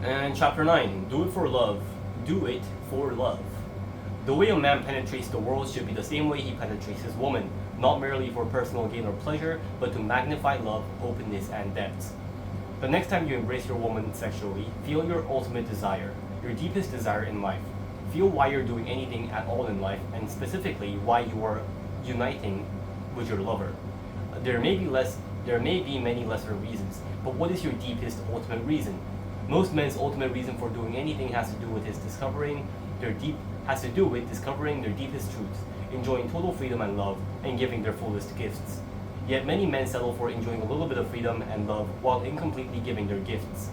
And chapter 9, do it for love. Do it for love. The way a man penetrates the world should be the same way he penetrates his woman, not merely for personal gain or pleasure, but to magnify love, openness, and depth. The next time you embrace your woman sexually, feel your ultimate desire, your deepest desire in life. Feel why you're doing anything at all in life, and specifically why you are uniting with your lover. There may be many lesser reasons, but what is your deepest ultimate reason? Most men's ultimate reason for doing anything has to do with discovering their deepest truths, enjoying total freedom and love, and giving their fullest gifts. Yet many men settle for enjoying a little bit of freedom and love while incompletely giving their gifts.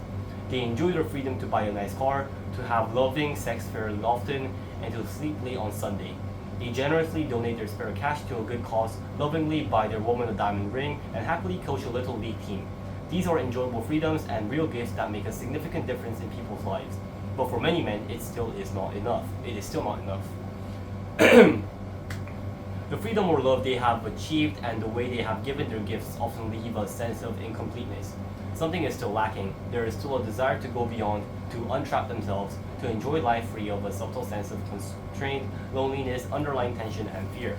They enjoy their freedom to buy a nice car, to have loving sex fairly often, and to sleep late on Sunday. They generously donate their spare cash to a good cause, lovingly buy their woman a diamond ring, and happily coach a little league team. These are enjoyable freedoms and real gifts that make a significant difference in people's lives. But for many men, it still is not enough. It is still not enough. The freedom or love they have achieved and the way they have given their gifts often leave a sense of incompleteness. Something is still lacking. There is still a desire to go beyond, to untrap themselves, to enjoy life free of a subtle sense of constraint, loneliness, underlying tension, and fear.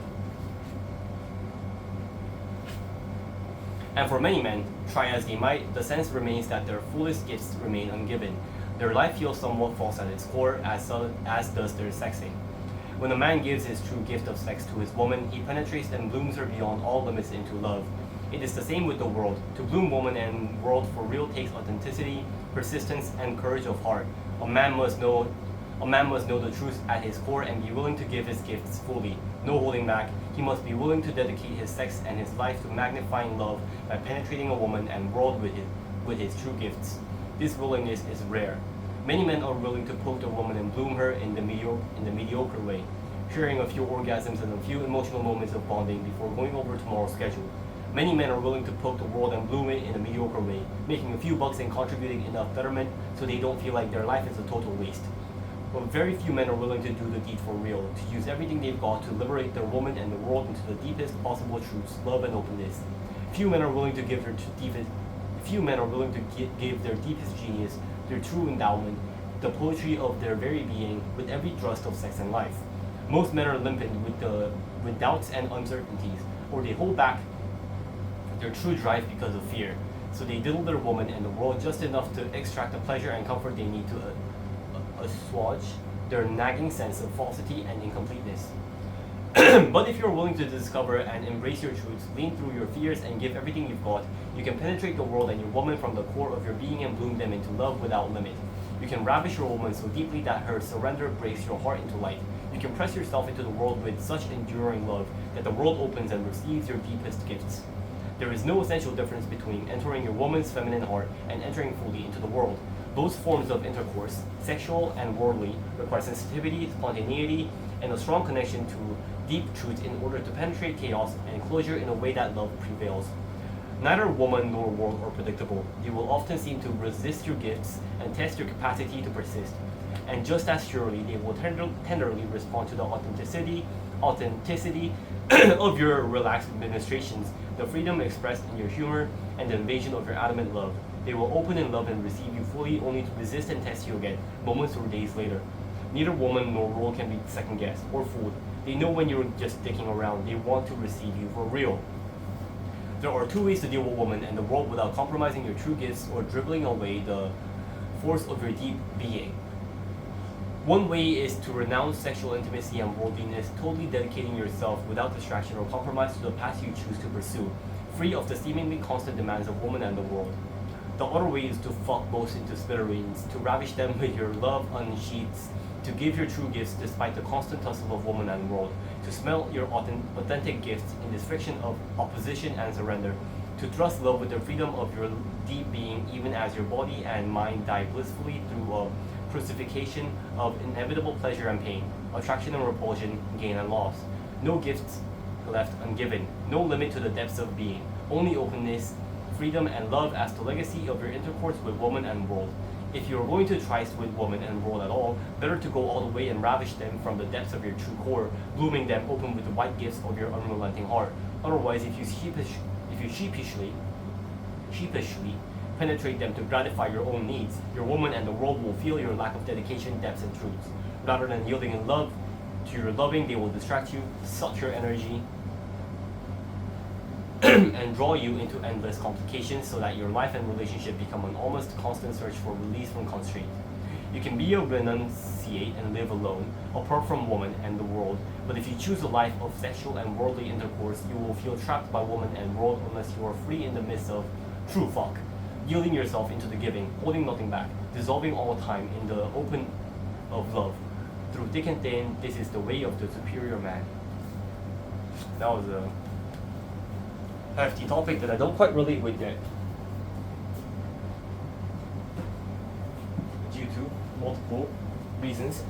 And for many men, try as they might, the sense remains that their fullest gifts remain ungiven. Their life feels somewhat false at its core, as does their sexing. When a man gives his true gift of sex to his woman, he penetrates and blooms her beyond all limits into love. It is the same with the world. To bloom woman and world for real takes authenticity, persistence, and courage of heart. A man must know the truth at his core and be willing to give his gifts fully. No holding back. He must be willing to dedicate his sex and his life to magnifying love by penetrating a woman and world with his true gifts. This willingness is rare. Many men are willing to poke a woman and bloom her in the mediocre way, sharing a few orgasms and a few emotional moments of bonding before going over tomorrow's schedule. Many men are willing to poke the world and bloom it in a mediocre way, making a few bucks and contributing enough betterment so they don't feel like their life is a total waste. But very few men are willing to do the deed for real, to use everything they've got to liberate their woman and the world into the deepest possible truths, love and openness. Few men are willing to give their deepest genius, their true endowment, the poetry of their very being, with every thrust of sex and life. Most men are limpid with doubts and uncertainties, or they hold back their true drive because of fear. So they diddle their woman and the world just enough to extract the pleasure and comfort they need to assuage their nagging sense of falsity and incompleteness. But if you're willing to discover and embrace your truths, lean through your fears, and give everything you've got, you can penetrate the world and your woman from the core of your being and bloom them into love without limit. You can ravish your woman so deeply that her surrender breaks your heart into light. You can press yourself into the world with such enduring love that the world opens and receives your deepest gifts. There is no essential difference between entering your woman's feminine heart and entering fully into the world. Both forms of intercourse, sexual and worldly, require sensitivity, spontaneity, and a strong connection to deep truth in order to penetrate chaos and closure in a way that love prevails. Neither woman nor world are predictable. They will often seem to resist your gifts and test your capacity to persist. And just as surely, they will tenderly respond to the authenticity of your relaxed administrations, the freedom expressed in your humor, and the invasion of your adamant love. They will open in love and receive you fully, only to resist and test you again, moments or days later. Neither woman nor world can be second-guessed or fooled. They know when you're just dicking around. They want to receive you for real. There are two ways to deal with woman and the world without compromising your true gifts or dribbling away the force of your deep being. One way is to renounce sexual intimacy and worldliness, totally dedicating yourself without distraction or compromise to the path you choose to pursue, free of the seemingly constant demands of woman and the world. The other way is to fuck both into smithereens, to ravish them with your love unsheathed, to give your true gifts despite the constant tussle of woman and world, to smell your authentic gifts in this friction of opposition and surrender, to trust love with the freedom of your deep being even as your body and mind die blissfully through a crucifixion of inevitable pleasure and pain, attraction and repulsion, gain and loss. No gifts left ungiven, no limit to the depths of being, only openness, freedom, and love as the legacy of your intercourse with woman and world. If you are going to try with woman and world at all, better to go all the way and ravish them from the depths of your true core, blooming them open with the white gifts of your unrelenting heart. Otherwise, if you sheepishly penetrate them to gratify your own needs, your woman and the world will feel your lack of dedication, depth, and truths. Rather than yielding in love to your loving, they will distract you, suck your energy, and draw you into endless complications so that your life and relationship become an almost constant search for release from constraint. You can be a renunciate and live alone, apart from woman and the world, but if you choose a life of sexual and worldly intercourse, you will feel trapped by woman and world unless you are free in the midst of true fuck, yielding yourself into the giving, holding nothing back, dissolving all time in the open of love. Through thick and thin, this is the way of the superior man. That was a hefty topic that I don't quite relate with yet, due to multiple reasons.